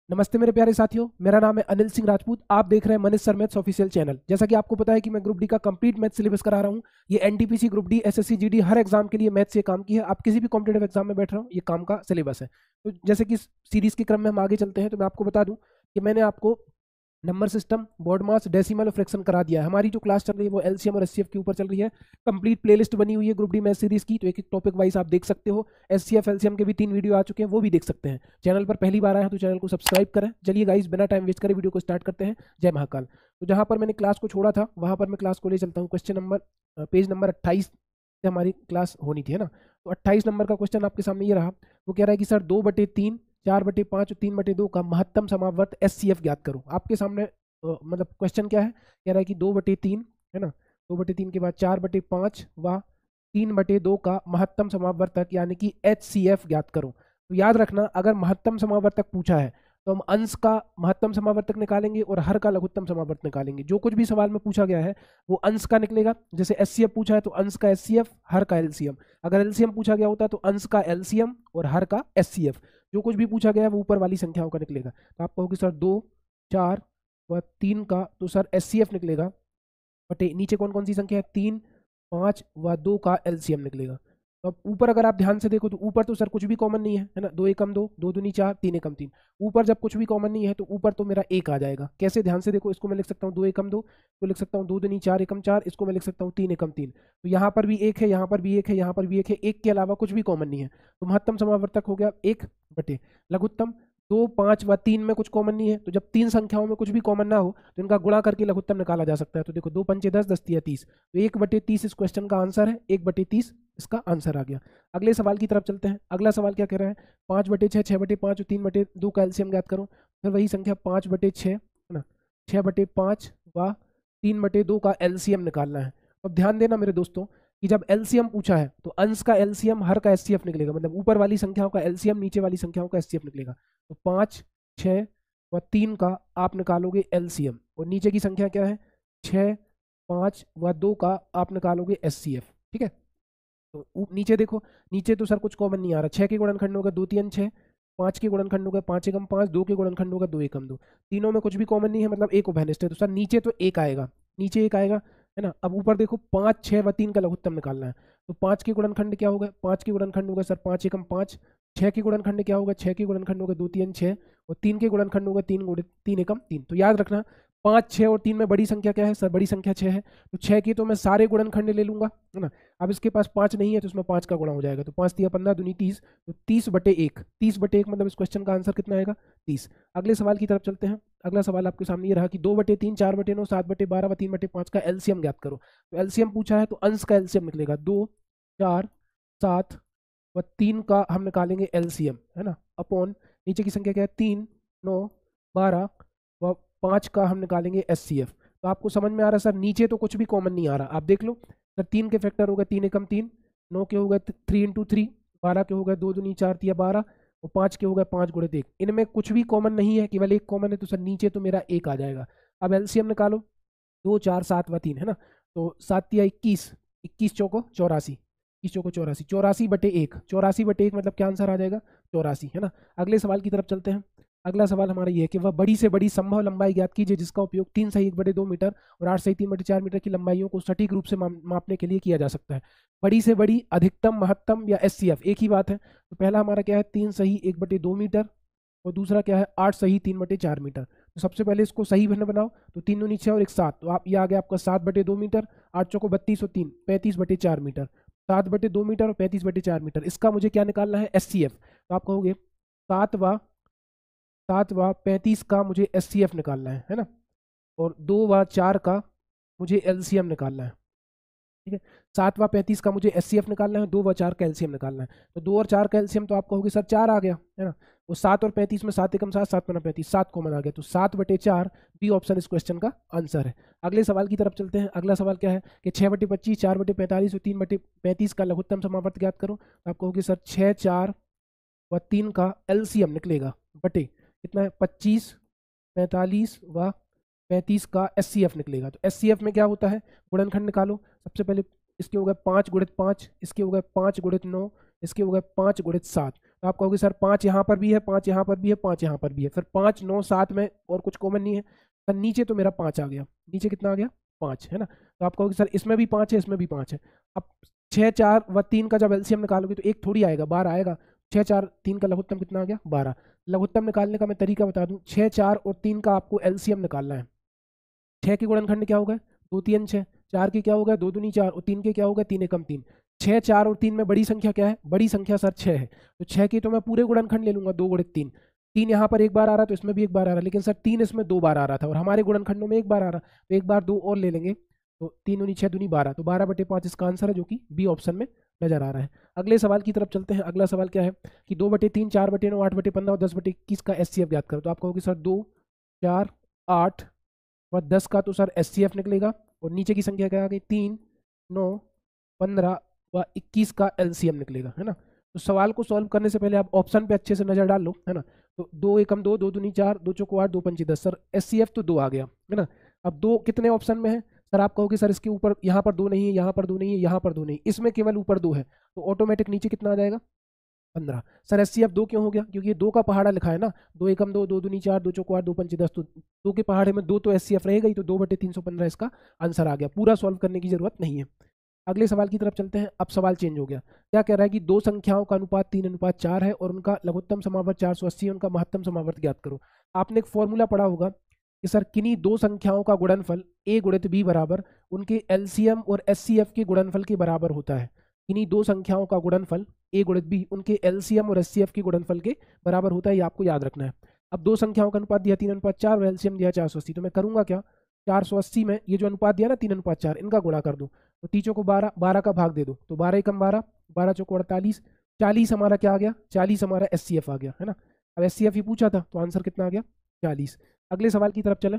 नमस्ते मेरे प्यारे साथियों, मेरा नाम है अनिल सिंह राजपूत। आप देख रहे हैं Manish sir maths official channel. जैसा कि आपको पता है कि मैं ग्रुप डी का कंप्लीट मैथ सिलेबस करा रहा हूँ। ये NTPC, group D, SSC, GD हर एग्जाम के लिए मैथ्स ये काम की है। आप किसी भी कॉम्पिटेटिव एग्जाम में बैठ रहे हो, ये काम का सिलेबस है। तो जैसे कि सीरीज के क्रम में हम आगे चलते हैं, तो मैं आपको बता दूं कि मैंने आपको नंबर सिस्टम, बॉड मास, डेसिमल और फ्रैक्शन करा दिया है। हमारी जो क्लास चल रही है वो एलसीएम और एचसीएफ के ऊपर चल रही है। कंप्लीट प्लेलिस्ट बनी हुई है ग्रुप डी मैथ सीरीज की, तो एक एक टॉपिक वाइज आप देख सकते हो। एचसीएफ एलसीएम के भी 3 वीडियो आ चुके हैं, वो भी देख सकते हैं। चैनल पर पहली बार आया है तो चैनल को सब्सक्राइब करें। चलिए गाइस, बिना टाइम वेस्ट करे वीडियो को स्टार्ट करते हैं। जय महाकाल। तो जहां पर मैंने क्लास को छोड़ा था वहां पर मैं क्लास को ले चलता हूँ। क्वेश्चन नंबर पेज नंबर 28 से हमारी क्लास होनी थी, है ना। तो 28 नंबर का क्वेश्चन आपके सामने ये रहा। वो कह रहा है कि सर 2/3, 4/5 और 3/2 का महत्तम समावर्त एचसीएफ ज्ञात करो। आपके सामने मतलब क्वेश्चन क्या है, कह रहा है कि 2/3, है ना, 2/3 के बाद 4/5 व 3/2 का महत्तम समावर्तक यानी कि एचसीएफ ज्ञात करो। तो याद रखना, अगर महत्तम समावर्तक पूछा है तो हम अंश का महत्तम समावर्तक निकालेंगे और हर का लघुत्तम समावर्तक निकालेंगे। जो कुछ भी सवाल में पूछा गया है वो अंश का निकलेगा। जैसे एचसीएफ पूछा है तो अंश का एचसीएफ, हर का एलसीएम। अगर एलसीएम पूछा गया होता तो अंश का एलसीएम और हर का एचसीएफ। जो कुछ भी पूछा गया है वो ऊपर वाली संख्याओं का निकलेगा। तो आप कहोगे सर 2, 4 व 3 का, तो सर एचसीएफ निकलेगा। बटे नीचे कौन कौन सी संख्या है, 3, 5 व 2 का एलसीएम निकलेगा। तो अब ऊपर अगर आप ध्यान से देखो तो ऊपर तो सर कुछ भी कॉमन नहीं है, है ना। 2 एकम 2, 2 दूनी 4, 3 एकम 3। ऊपर जब कुछ भी कॉमन नहीं है तो ऊपर तो मेरा एक आ जाएगा। कैसे, ध्यान से देखो। इसको मैं लिख सकता हूँ 2 एकम 2, तो लिख सकता हूँ 2 दूनी 4 एकम 4। इसको मैं लिख सकता हूँ 3 एकम 3। तो यहाँ पर भी एक है, यहाँ पर भी एक है, यहाँ पर भी एक है। एक के अलावा कुछ भी कॉमन नहीं है। तो महत्तम समावर्तक हो गया 1 बटे लघुत्तम। 2, 5 व 3 में कुछ कॉमन नहीं है, तो जब तीन संख्याओं में कुछ भी कॉमन ना हो तो इनका गुणा करके लघुत्तम निकाला जा सकता है। तो देखो 2 पंचे 10, 10 तिया 30। तो 1/30 इस क्वेश्चन का आंसर है। 1/30 इसका आंसर आ गया। अगले सवाल की तरफ चलते हैं। अगला सवाल क्या कह रहा है, 5/6, 6/5 और 3/2 का एलसीएम ज्ञात करो। फिर वही संख्या 5/6, है ना, 6/5 व 3/2 का एलसीएम निकालना है। अब ध्यान देना मेरे दोस्तों कि जब एलसीएम पूछा है तो अंश का एलसीएम, हर का एचसीएफ निकलेगा। मतलब ऊपर वाली संख्याओं का एलसीएम, नीचे वाली संख्याओं का एचसीएफ निकलेगा। तो 5, 6 व 3 का आप निकालोगे एलसीएम, और नीचे की संख्या क्या है, 6, 5 व 2 का आप निकालोगे एचसीएफ। ठीक है। तो नीचे देखो, नीचे तो सर कुछ कॉमन नहीं आ रहा। 6 के गुणनखंड होगा 2 3 6, 5 के गुणनखंड होगा 5 एकम 5, 2 के गुणनखंड होगा 2 एकम 2। तीनों में कुछ भी कॉमन नहीं है, मतलब एक उभयनिष्ठ है। तो सर नीचे तो एक आएगा, नीचे एक आएगा, है ना। अब ऊपर देखो 5, 6 व 3 का लघुत्तम निकालना है। तो 5 के गुणनखंड क्या होगा, 5 के गुणनखंड होगा सर 5 एकम 5। 6 के गुणनखंड क्या होगा, 6 के गुणनखंड होगा 2 3 6, और 3 के गुणनखंड होगा 3 एकम 3। तो याद रखना 5, 6 और 3 में बड़ी संख्या क्या है सर, बड़ी संख्या 6 है। तो 6 की तो मैं सारे गुणनखंड ले लूंगा, है ना। अब इसके पास 5 नहीं है तो इसमें 5 का गुणा हो जाएगा। तो 5 तिया 15 दूनी 30, तो 30/1। 30/1 मतलब इस क्वेश्चन का आंसर कितना आएगा, 30। अगले सवाल की तरफ चलते हैं। अगला सवाल आपके सामने ये रहा कि 2/3, 4/9, 7/12 व 3/5 का एलसीएम ज्ञात करो। तो एलसीएम पूछा है तो अंश का एलसीएम निकलेगा। 2, 4, 7 व 3 का हम निकालेंगे एलसीएम, है ना, अपॉन नीचे की संख्या क्या है, 3, 9, 12 व 5 का हम निकालेंगे एचसीएफ। तो आपको समझ में आ रहा है सर, नीचे तो कुछ भी कॉमन नहीं आ रहा। आप देख लो सर, 3 के फैक्टर हो गए 3 एकम 3, 9 के हो गए 3 × 3, 12 के हो गए 2 दूनी 4 तिया 12, और 5 के हो गए 5 गुणित 1। इनमें कुछ भी कॉमन नहीं है, केवल एक कॉमन है। तो सर नीचे तो मेरा एक आ जाएगा। अब एलसीएम निकालो, 2, 4, 7 व 3, है ना। तो 7 तिया 21, 21 चौको 84, 21 चौको 84, 84/1। 84/1 मतलब क्या आंसर आ जाएगा, 84, है ना। अगले सवाल की तरफ चलते हैं। अगला सवाल हमारा ये है कि वह बड़ी से बड़ी संभव लंबाई ज्ञात कीजिए जिसका उपयोग 3 सही 1/2 मीटर और 8 सही 3/4 मीटर की लंबाइयों को सटीक रूप से मापने के लिए किया जा सकता है। बड़ी से बड़ी, अधिकतम, महत्तम या एचसीएफ, एक ही बात है। तो पहला हमारा क्या है, 3 सही 1/2 मीटर, और दूसरा क्या है, 8 सही 3/4 मीटर। तो सबसे पहले इसको सही भिन्न बनाओ। तो 3 दूनी 6 और 1 7, तो आप ये आ गया आपका 7/2 मीटर, 8 चौको 32 और 3 35/4 मीटर। 7/2 मीटर और 35/4 मीटर, इसका मुझे क्या निकालना है, एचसीएफ। तो आप कहोगे 7 व 35 का मुझे एचसीएफ निकालना है ना, और 2 व 4 का मुझे एलसीएम निकालना है। ठीक है, 7 व 35 का मुझे एचसीएफ निकालना है, 2 व 4 का एलसीएम निकालना है। तो 2 और 4 का एलसीएम तो आप कहोगे सर 4 आ गया, है ना। वो 7 और 35 में 7 एकम 7, 7 पंना 35, 7 कॉमन आ गया। तो 7/4 बी ऑप्शन इस क्वेश्चन का आंसर है। अगले सवाल की तरफ चलते हैं। अगला सवाल क्या है कि 6/25, 4/45 और 3/35 का लघुत्तम समावर्त ज्ञात करो। तो आप कहोगे सर 6, 4 व 3 का एलसीएम निकलेगा बटे कितना है, 25, 45 व 35 का एचसीएफ निकलेगा। तो एचसीएफ में क्या होता है, गुणनखंड निकालो। सबसे पहले इसके हो गए 5 × 5, इसके हो गए 5 × 9, इसके हो गए 5 गुणित 7। तो आप कहोगे सर 5 यहाँ पर भी है, 5 यहाँ पर भी है, 5 यहाँ पर भी है, फिर 5 9 7 में और कुछ कॉमन नहीं है, सर नीचे तो मेरा 5 आ गया, नीचे कितना आ गया 5 है ना। तो आप कहोगे सर इसमें भी 5 है, इसमें भी 5 है। अब 6 4 व 3 का जब एलसीएम निकालोगे तो एक थोड़ी आएगा, 12 आएगा। 6 4 3 का लघुत्तम कितना आ गया 12। लघुत्तम निकालने का मैं तरीका बता दूं, 6 4 और 3 का आपको एलसीएम निकालना है। 6 के गुणनखंड क्या हो गए 2 3 6, 4 के क्या हो गए 2 दूनी 4 और 3 के क्या हो गए 3 एकम 3। 6 4 और 3 में बड़ी संख्या क्या है, बड़ी संख्या सर 6 है, तो 6 की तो मैं पूरे गुणनखंड ले लूंगा 2 गुणित 3। 3 यहाँ पर एक बार आ रहा है तो इसमें भी एक बार आ रहा है, लेकिन सर 3 इसमें 2 बार आ रहा था और हमारे गुणनखंडों में एक बार आ रहा, तो एक बार 2 और ले लेंगे, तो 3 दूनी 6 दूनी 12, तो 12/5 इसका आंसर है, जो कि बी ऑप्शन में नजर आ रहा है। अगले सवाल की तरफ चलते हैं। अगला सवाल क्या है कि 2/3 4/9 8/15 और 10/21 का एचसीएफ ज्ञात करो। तो आप कहोगे सर 2 4 8 व 10 का तो सर एचसीएफ निकलेगा, और नीचे की संख्या क्या आ गई 3 9 15 व 21 का एलसीएम निकलेगा, है ना। तो सवाल को सॉल्व करने से पहले आप ऑप्शन पे अच्छे से नजर डाल लो, है ना। तो 2 एकम 2 2 दूनी 4 2 चौको 8 2 पंची 10, सर एचसीएफ तो 2 आ गया, है ना। अब 2 कितने ऑप्शन में है, सर आप कहोगे सर इसके ऊपर यहाँ पर 2 नहीं है, यहाँ पर 2 नहीं है, यहाँ पर 2 नहीं, इसमें केवल ऊपर 2 है, तो ऑटोमेटिक नीचे कितना आ जाएगा 15। सर एचसीएफ 2 क्यों हो गया, क्योंकि ये 2 का पहाड़ा लिखा है ना, 2 एकम 2 2 दूनी 4 2 चौको 8 2 पंची 10, तो 2 के पहाड़े में 2 तो एचसीएफ रहेगा ही, तो 2/315 इसका आंसर आ गया। पूरा सॉल्व करने की जरूरत नहीं है। अगले सवाल की तरफ चलते हैं। अब सवाल चेंज हो गया, क्या कह रहा है कि दो संख्याओं का अनुपात 3:4 है और उनका लघुत्तम समावर्त 480 है, उनका महत्तम समावर्त ज्ञात करो। आपने एक फॉर्मूला पढ़ा होगा कि सर किन्हीं दो संख्याओं का गुणनफल a गुणित b बराबर उनके एलसीएम और एचसीएफ के गुणनफल के बराबर होता है। किन्हीं दो संख्याओं का गुणनफल a गुणित b उनके एलसीएम और एचसीएफ के गुणनफल के बराबर होता है, ये आपको याद रखना है। अब दो संख्याओं का अनुपात दिया 3:4 और एलसीएम दिया 480, तो मैं करूंगा क्या, 480 में ये जो अनुपात दिया ना 3:4 इनका गुणा कर दो, तो तीचों को 12 12 का भाग दे दो, तो 12 एकम 12 12 चौको 48, 40 हमारा क्या आ गया 40 हमारा एचसीएफ आ गया, है ना। अब एचसीएफ ही पूछा था तो आंसर कितना आ गया 40। अगले सवाल की तरफ चले,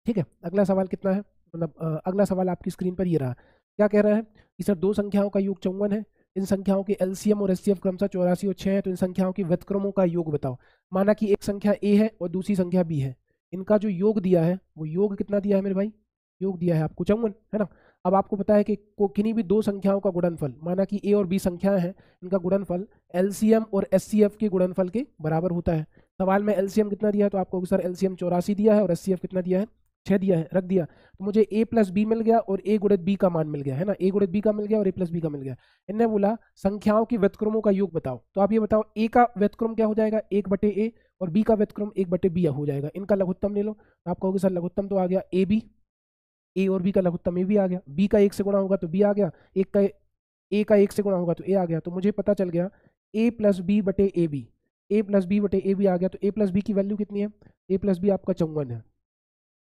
ठीक है। अगला सवाल कितना है, मतलब अगला सवाल आपकी स्क्रीन पर ये रहा। क्या कह रहा है कि सर दो संख्याओं का योग 54 है, इन संख्याओं के एलसीएम और एचसीएफ क्रमशः 84 और 6 है, तो इन संख्याओं के व्यतक्रमों का योग बताओ। माना कि एक संख्या ए है और दूसरी संख्या बी है, इनका जो योग दिया है वो योग कितना दिया है मेरे भाई, योग दिया है आपको 54, है ना। अब आपको पता है कि किन्हीं भी दो संख्याओं का गुणनफल, माना कि ए और बी संख्याएं हैं, इनका गुणनफल एलसीएम और एचसीएफ के गुणनफल के बराबर होता है। सवाल में एलसीएम कितना दिया है, तो आपको सर एलसीएम 84 दिया है और एचसीएफ कितना दिया है 6 दिया है, रख दिया, तो मुझे a प्लस बी मिल गया और a गुणित b का मान मिल गया, है ना। a गुणित b का मिल गया और a प्लस बी का मिल गया। इन्हें बोला संख्याओं के व्यतक्रमों का योग बताओ, तो आप ये बताओ a का व्यतक्रम क्या हो जाएगा 1/a और b का व्यतक्रम 1/b हो जाएगा। इनका लघुत्तम ले लो, तो आप कहोगे सर लघुत्तम तो आ गया a और b का लघुत्तम a भी आ गया, b का 1 से गुणा होगा तो b आ गया, a का 1 से गुणा होगा तो a आ गया, तो मुझे पता चल गया a प्लस बी बटे A B, a plus B बटे ए बी आ गया। तो a प्लस बी की वैल्यू कितनी है, a प्लस बी आपका 54 है,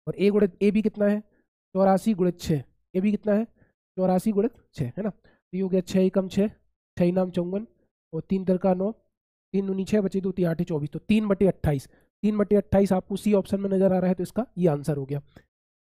और a गुणित ए बी कितना है 84 गुणित 6, ए बी कितना है 84 गुणित 6, है ना। तो ये हो गया 6 एकम 6 6 नाम 54 और 3 तिरका 9 3 दूनी 6 बचे 2 3 8 24, तो 3/28 3/28 आपको सी ऑप्शन में नजर आ रहा है, तो इसका ये आंसर हो गया।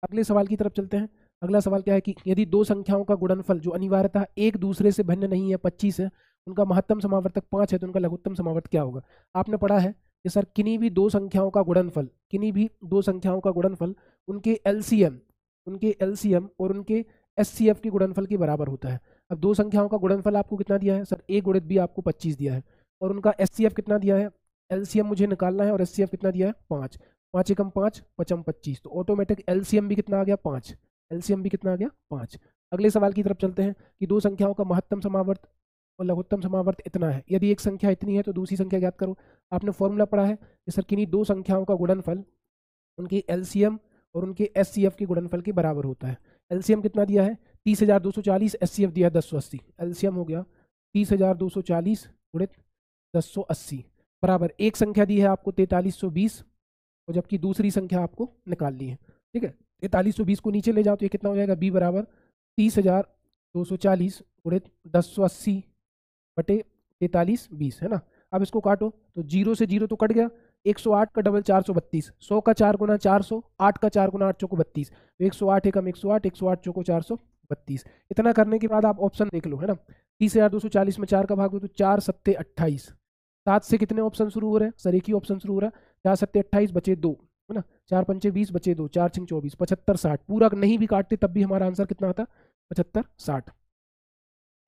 अगले सवाल की तरफ चलते हैं। अगला सवाल क्या है कि यदि दो संख्याओं का गुणनफल जो अनिवार्यतः एक दूसरे से भिन्न नहीं है 25 है, उनका महत्तम समावर्तक 5 है, तो उनका लघुत्तम समावर्त क्या होगा। आपने पढ़ा है कि सर किन्हीं भी दो संख्याओं का गुणनफल, किन्हीं भी दो संख्याओं का गुणनफल उनके एलसीएम और उनके एचसीएफ के गुणनफल के बराबर होता है। अब दो संख्याओं का गुणनफल आपको कितना दिया है सर a गुणित b आपको 25 दिया है, और उनका एचसीएफ कितना दिया है, एलसीएम मुझे निकालना है और एचसीएफ कितना दिया है 5 5 एकम 5 पचम 25, तो ऑटोमेटिक एलसीएम भी कितना आ गया 5, एलसीएम भी कितना आ गया 5। अगले सवाल की तरफ चलते हैं कि दो संख्याओं का महत्तम समावर्त और लघुत्तम समावर्त इतना है, यदि एक संख्या इतनी है तो दूसरी संख्या ज्ञात करो। आपने फॉर्मूला पढ़ा है कि सर किन्हीं दो संख्याओं का गुणनफल उनके एलसीएम और उनके एचसीएफ के गुणनफल के बराबर होता है। एलसीएम कितना दिया है 30,240, एचसीएफ दिया है 1080, एलसीएम हो गया 30,240 गुणित 1080 बराबर एक संख्या दी है आपको 4320, और जबकि दूसरी संख्या आपको निकालनी है, ठीक है। 4320 को नीचे ले जाओ तो ये कितना हो जाएगा b बराबर 30,240 गुणित 1080 बटे 4320, है ना। अब इसको काटो तो 0 से 0 तो कट गया, 108 का डबल 432, 100 का 4 गुना 400, 8 का 4 गुना 8 चौको 32, तो 108 एकम 108 108 चौको 432। इतना करने के बाद आप ऑप्शन देख लो, है ना। 30,240 में 4 का भाग दो तो 4 सत्ते 28, 7 से कितने ऑप्शन शुरू हो रहे हैं सर, एक ही ऑप्शन शुरू हो रहा है, 4 सत्ते 28 बचे 2, है ना, 4 पंचे 20 बचे 2, 4 छिंग 24, 75 60, पूरा नहीं भी काटते तब भी हमारा आंसर कितना आता 75 60।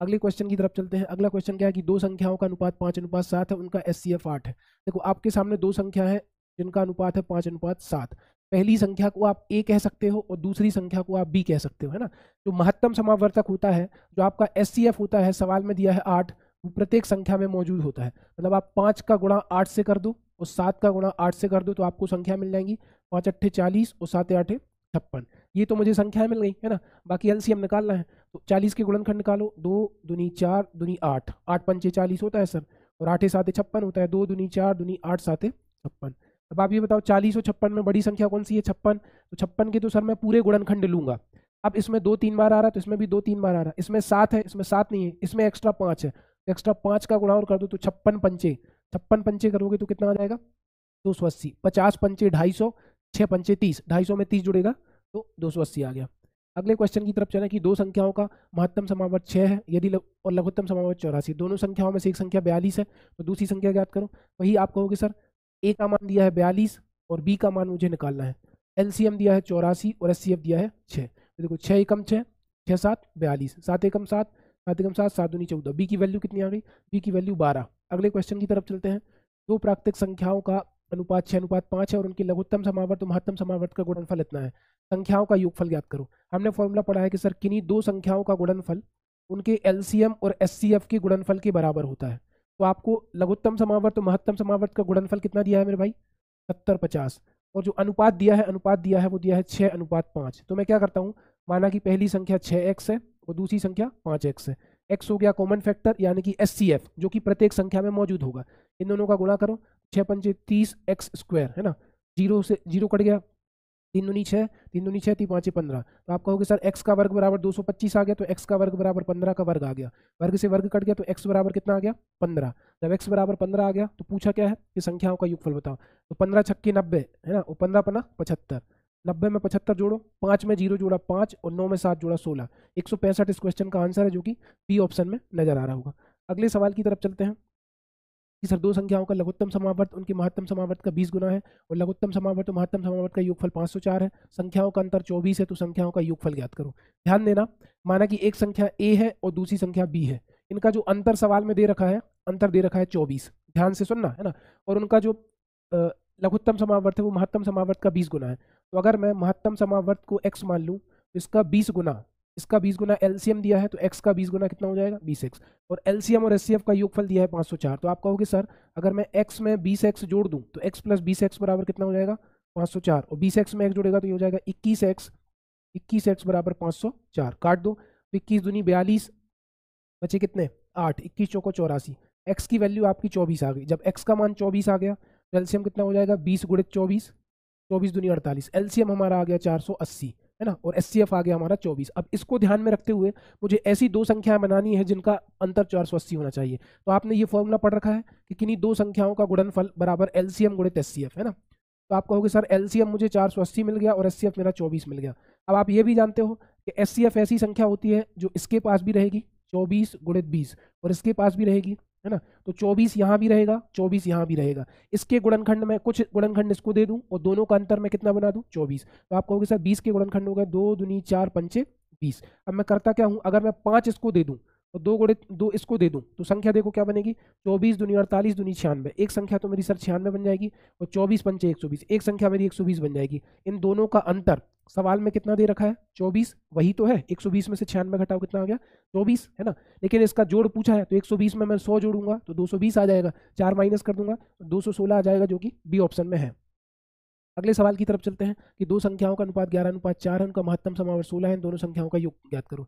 अगले क्वेश्चन की तरफ चलते हैं। अगला क्वेश्चन क्या है कि दो संख्याओं का अनुपात 5:7 है, उनका एचसीएफ 8 है। देखो आपके सामने दो संख्या है जिनका अनुपात है 5:7। पहली संख्या को आप ए कह सकते हो और दूसरी संख्या को आप बी कह सकते हो, है ना। जो महत्तम समावर्तक होता है, जो आपका एचसीएफ होता है, सवाल में दिया है 8, वो प्रत्येक संख्या में मौजूद होता है। मतलब आप 5 का गुणा 8 से कर दो और 7 का गुणा 8 से कर दो तो आपको संख्या मिल जाएंगी 5 8 40 और 7 8 56। ये तो मुझे संख्या मिल गई, है ना। बाकी एलसीएम निकालना है तो 40 के गुणनखंड निकालो, 2 दूनी 4 दूनी 8, 8 पंचे 40 होता है सर, और 8 7 56 होता है, 2 दूनी 4 दूनी 8 7 56। अब आप ये बताओ 40 और 56 में बड़ी संख्या कौन सी है? 56। तो 56 के तो सर मैं पूरे गुणनखंड लूंगा। अब इसमें 2 3 बार आ रहा है तो इसमें भी 2 3 बार आ रहा है। इसमें 7 है, इसमें 7 नहीं है, इसमें एक्स्ट्रा 5 है, तो एक्स्ट्रा 5 का गुणा और कर दो तो 56 पंचे, 56 पंचे करोगे तो कितना आ जाएगा? 280। 50 पंचे 250, 6 पंचे 30, 250 में 30 जुड़ेगा तो 280 आ गया। अगले क्वेश्चन की तरफ चलें कि दो संख्याओं का महत्तम समावर्त 6 है यदि और लघुत्तम समावर्त 84। दोनों संख्याओं में से एक संख्या 42 है तो दूसरी संख्या ज्ञात करो। वही आप कहोगे सर ए का मान दिया है 42 और बी का मान मुझे निकालना है। एलसीएम दिया है 84 और एचसीएफ दिया है 6। तो देखो 6 एकम 6, 6 7 42, 7 एकम 7, 7 एकम 7, 7 दूनी 14। बी की वैल्यू कितनी आ गई? बी की वैल्यू 12। अगले क्वेश्चन की तरफ चलते हैं। दो प्राकृतिक संख्याओं का अनुपात 6:5 है और उनकी लघुत्तम समावर्त और महत्तम समावर्त का गुणनफल इतना है। संख्याओं का योगफल ज्ञात करो। हमने फॉर्मूला पढ़ा है कि सर किन्हीं दो संख्याओं का गुणनफल उनके एलसीएम और एचसीएफ के गुणनफल के बराबर होता है। तो आपको लघुत्तम समावर्त और महत्तम समावर्त का गुणनफल कितना दिया है मेरे भाई? 70:50। और जो अनुपात दिया है, वो दिया है 6:5। तो मैं क्या करता हूँ, माना कि पहली संख्या 6x है और दूसरी संख्या 5x है। x हो गया कॉमन फैक्टर यानी कि एचसीएफ जो कि प्रत्येक संख्या में मौजूद होगा। इन दोनों का गुणा करो, 6 पंचे 30 x², है ना। 0 से 0 कट गया, 3 दूनी 6, 3 दूनी 6, 3 5 15। तो आप कहोगे सर x का वर्ग बराबर 225 आ गया, तो x का वर्ग बराबर 15 का वर्ग आ गया। वर्ग से वर्ग कट गया तो x बराबर कितना आ गया? 15। जब x बराबर 15 आ गया तो पूछा क्या है कि संख्याओं का योगफल बताओ। तो 15 छक्के 90, है ना, और 15 पना 75। 90 में 75 जोड़ो, 5 में 0 जोड़ा 5 और 9 में 7 जोड़ा 16। 165 इस क्वेश्चन का आंसर है जो कि बी ऑप्शन में नजर आ रहा होगा। अगले सवाल की तरफ चलते हैं कि सर दो संख्याओं का लघुत्तम समावर्त उनकी महत्तम समावर्त का 20 गुना है और लघुत्तम समावर्त और महत्तम समावर्त का योगफल 504 है। संख्याओं का अंतर 24 है तो संख्याओं का योगफल ज्ञात करो। ध्यान देना, माना कि एक संख्या a है और दूसरी संख्या b है। इनका जो अंतर सवाल में दे रखा है, अंतर दे रखा है 24। ध्यान से सुनना, है ना। और उनका जो लघुत्तम समावर्त है वो महत्तम समावर्त का 20 गुना है। तो अगर मैं महत्तम समावर्त को x मान लूँ तो इसका 20 गुना, इसका 20 गुना एलसीएम दिया है तो x का 20 गुना कितना हो जाएगा? 20x। और एलसीएम और एचसीएफ का योगफल दिया है 504। तो आप कहोगे सर अगर मैं x में 20x जोड़ दूं तो x प्लस 20x बराबर कितना हो जाएगा? 504। और 20x में x जोड़ेगा तो ये हो जाएगा 21x, 21x बराबर 504। काट दो, 21 दूनी 42, बचे कितने? 8, 21 चौको 84। x की वैल्यू आपकी 24 आ गई। जब x का मान 24 आ गया तो एलसीएम कितना हो जाएगा? 20 गुणित 24, 24 दूनी 48। एलसीएम हमारा आ गया 480, है ना, और एचसीएफ आ गया हमारा 24। अब इसको ध्यान में रखते हुए मुझे ऐसी दो संख्याएं बनानी है जिनका अंतर 480 होना चाहिए। तो आपने ये फॉर्मूला पढ़ रखा है कि किन्हीं दो संख्याओं का गुणनफल बराबर एलसीएम गुणित एचसीएफ, है ना। तो आप कहोगे सर एलसीएम मुझे 480 मिल गया और एचसीएफ मेरा 24 मिल गया। अब आप ये भी जानते हो कि एचसीएफ ऐसी संख्या होती है जो इसके पास भी रहेगी 24 गुणित 20 और इसके पास भी रहेगी, है ना। तो 24 यहाँ भी रहेगा, 24 यहाँ भी रहेगा। इसके गुणनखंड में कुछ गुणनखंड इसको दे दूं और दोनों का अंतर मैं कितना बना दूं? 24। तो आप कहोगे सर 20 के गुणनखंड हो गए 2 दूनी 4 पंचे 20। अब मैं करता क्या हूं, अगर मैं 5 इसको दे दूं और 2 गुणित 2 इसको दे दूं तो संख्या देखो क्या बनेगी? 24 दूनी 48 दूनी 96। एक संख्या तो मेरी सर 96 बन जाएगी और 24 पंचे 120, एक संख्या मेरी 120 बन जाएगी। इन दोनों का अंतर सवाल में कितना दे रखा है? 24। वही तो है, 120 में से 96 घटाओ कितना आ गया? 24, है ना। लेकिन इसका जोड़ पूछा है तो 120 में मैं 100 जोड़ूंगा तो 220 आ जाएगा, 4 माइनस कर दूंगा तो 216 आ जाएगा जो कि बी ऑप्शन में है। अगले सवाल की तरफ चलते हैं कि दो संख्याओं का अनुपात 11:4 है, उनका महत्तम समावर्त 16 है, इन दोनों संख्याओं का योग ज्ञात करो।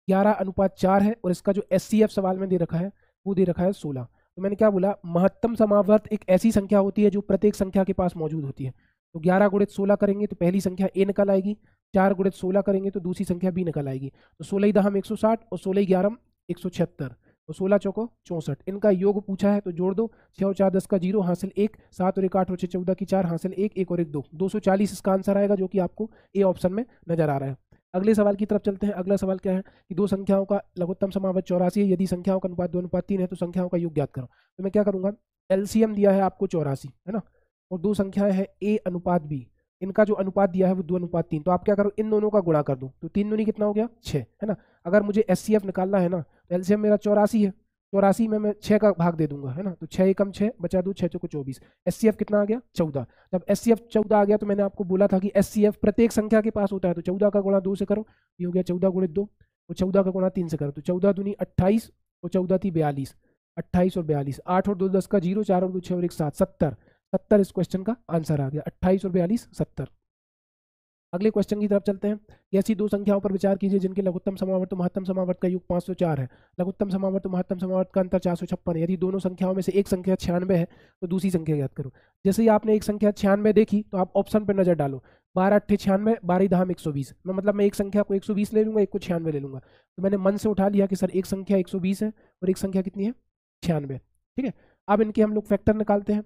11:4 है और इसका जो एचसीएफ सवाल में दे रखा है वो दे रखा है 16। तो मैंने क्या बोला, महत्तम समावर्त एक ऐसी संख्या होती है जो प्रत्येक संख्या के पास मौजूद होती है। तो 11 गुणित 16 करेंगे तो पहली संख्या ए निकल आएगी, 4 गुणित 16 करेंगे तो दूसरी संख्या बी निकल आएगी। तो 16 दहम 160 और 16 11 176 और 16 चौको 64। इनका योग पूछा है तो जोड़ दो, 6 और 4 10 का 0 हासिल 1, 7 और 1 8 और 6 14 की 4 हासिल 1, 1 और 1 2, 240 इसका आंसर आएगा जो कि आपको ए ऑप्शन में नजर आ रहा है। अगले सवाल की तरफ चलते हैं। अगला सवाल क्या है कि दो संख्याओं का लघुत्तम समावर्त 84 है, यदि संख्याओं का अनुपात 2:3 है तो संख्याओं का योग ज्ञात करो। तो मैं क्या करूंगा, एलसीएम दिया है आपको 84, है ना, और दो संख्याएं हैं ए अनुपात बी, इनका जो अनुपात दिया है वो 2:3। तो आप क्या करो, इन दोनों का गुणा कर दो तो 3 दूनी कितना हो गया? 6, है ना। अगर मुझे SCF निकालना है ना तो LCM मेरा 84 है, 84 में मैं 6 का भाग दे दूंगा, है ना, तो 6 एकम 6 बचा 2, 6 चौको 24। SCF कितना आ गया 14। जब SCF 14 आ गया तो मैंने आपको बोला था कि SCF प्रत्येक संख्या के पास होता है, तो 14 का गुणा 2 से करो, ये हो गया 14 गुणित 2, तो 14 का गुणा 3 से करो, तो 14 दूनी 28 और 14 थी 42, 28 और 42, 8 और 2 10 का 0, 4 और 2 6 और 1 7, 70, 70 इस क्वेश्चन का आंसर आ गया, 28 और 42 70। अगले क्वेश्चन की तरफ चलते हैं। ऐसी दो संख्याओं पर विचार कीजिए जिनके लघुत्तम समावर्त और महत्तम समावर्त का योग 504 है। लघुत्तम समावर्त और महत्तम समावर्त का अंतर 456 है। यदि दोनों संख्याओं में से एक संख्या 96 है तो दूसरी संख्या ज्ञात करो। जैसे ही आपने एक संख्या 96 देखी तो आप ऑप्शन पर नजर डालो, 12 अट्ठे 96, 12 धाम 120। मैं मतलब मैं एक संख्या को 120 ले लूंगा, एक को 96 ले लूंगा, तो मैंने मन से उठा लिया कि सर एक संख्या 120 है और एक संख्या कितनी है 96। ठीक है, अब इनके हम लोग फैक्टर निकालते हैं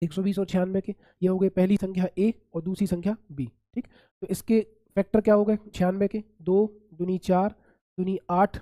120 और 96 के। ये हो गई पहली संख्या A और दूसरी संख्या B। ठीक, तो इसके फैक्टर क्या हो गए 96 के, 2 दूनी 4 दूनी 8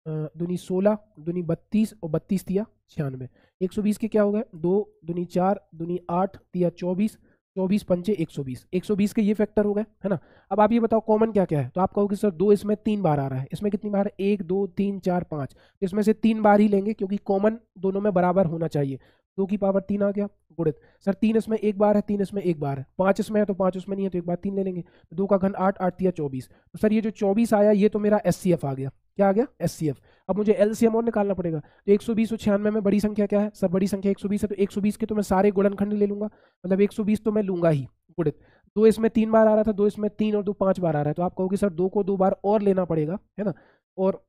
दूनी 16 दूनी 32 और 32 दिया 96। 120 के क्या हो गए 2 दूनी 4 दूनी 8 दिया 24, 24 पंचे 120, 120 के ये फैक्टर हो गए, है ना। अब आप ये बताओ कॉमन क्या क्या है, तो आप कहोगे सर 2 इसमें 3 बार आ रहा है, इसमें कितनी बार है 1 2 3 4 5, इसमें से 3 बार ही लेंगे क्योंकि कॉमन दोनों में बराबर होना चाहिए। 2 की पावर 3 आ गया गुणित, सर 3 इसमें एक बार है, 3 इसमें एक बार है, 5 इसमें है तो 5 उसमें नहीं है तो एक बार 3 ले लेंगे, तो 2 का घन 8, 8 दिया 24। तो सर ये जो 24 आया ये तो मेरा SCF आ गया, क्या आ गया SCF। अब मुझे LCM और निकालना पड़ेगा, तो 120 और 96 में बड़ी संख्या क्या है सर, बड़ी संख्या 120 है, तो 120 के तो मैं सारे गुणनखंड ले लूंगा, मतलब 120 तो मैं लूंगा ही गुणित। 2 इसमें 3 बार आ रहा था, 2 इसमें 3 और 2 5 बार आ रहा है, तो आप कहोगे सर 2 को 2 बार और लेना पड़ेगा, है ना, और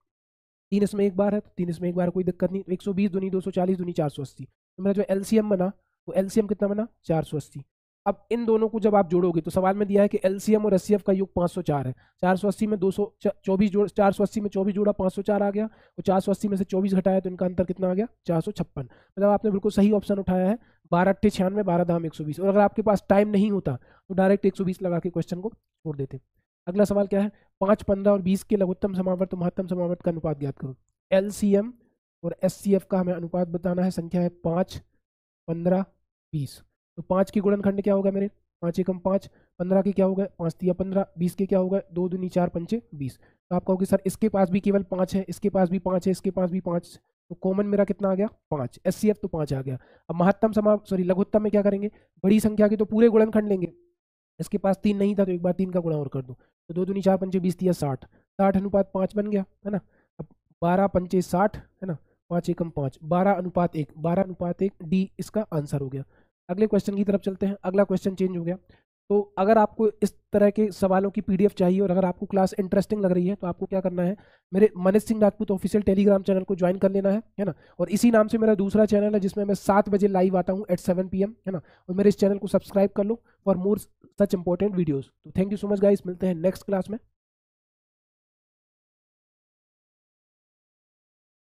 3 इसमें एक बार है तो 3 इसमें एक बार, कोई दिक्कत नहीं। 120 दूनी 240 दूनी 480, तो मेरा जो LCM बना वो LCM कितना बना 480। अब इन दोनों को जब आप जोड़ोगे तो सवाल में दिया है कि LCM और SCF का योग 504 है। 480 में 224 जोड़, 480 में 24 जोड़ा 504 आ गया, और 480 में से 24 घटाया तो इनका अंतर कितना आ गया 456। मतलब आपने बिल्कुल सही ऑप्शन उठाया है, 12 अट्ठे 96, 12 धाम 120। और अगर आपके पास टाइम नहीं होता तो डायरेक्ट 120 लगा के क्वेश्चन को छोड़ देते। अगला सवाल क्या है, 5, 15 और 20 के लघुत्तम समावर्त और महत्तम समावर्त का अनुपात ज्ञात करो। LCM और SCF का हमें अनुपात बताना है, संख्या है 5, 15, 20। तो 5 की गुणनखंड क्या होगा मेरे 5 एकम 5, 15 के क्या हो गए 5 दिया 15, 20 के क्या हो गए 2 दूनी 4 पंचे 20। तो आप कहोगे सर इसके पास भी केवल 5 है, इसके पास भी 5 है, इसके पास भी 5, तो कॉमन मेरा कितना आ गया 5, SCF तो 5 आ गया। अब महत्तम लघुत्तम में क्या करेंगे, बड़ी संख्या के तो पूरे गुणनखंड लेंगे, इसके पास 3 नहीं था तो एक बार 3 का गुणा और कर दो, तो 2 दूनी 4 पंचे 20 दिया 60, 60 अनुपात 5 बन गया, है ना। अब 12 पंचे 60, है ना, 5 एकम 5, 12 अनुपात 1, 12 अनुपात 1 D इसका आंसर हो गया। अगले क्वेश्चन की तरफ चलते हैं। अगला क्वेश्चन चेंज हो गया। तो अगर आपको इस तरह के सवालों की PDF चाहिए और अगर आपको क्लास इंटरेस्टिंग लग रही है तो आपको क्या करना है, मेरे Manish Singh Rajput official Telegram channel को ज्वाइन कर लेना है ना। और इसी नाम से मेरा दूसरा चैनल है जिसमें मैं 7 बजे लाइव आता हूँ एट 7 PM, है ना। और मेरे इस चैनल को सब्सक्राइब कर लो for more such important videos. तो thank you so much guys, मिलते हैं नेक्स्ट क्लास में।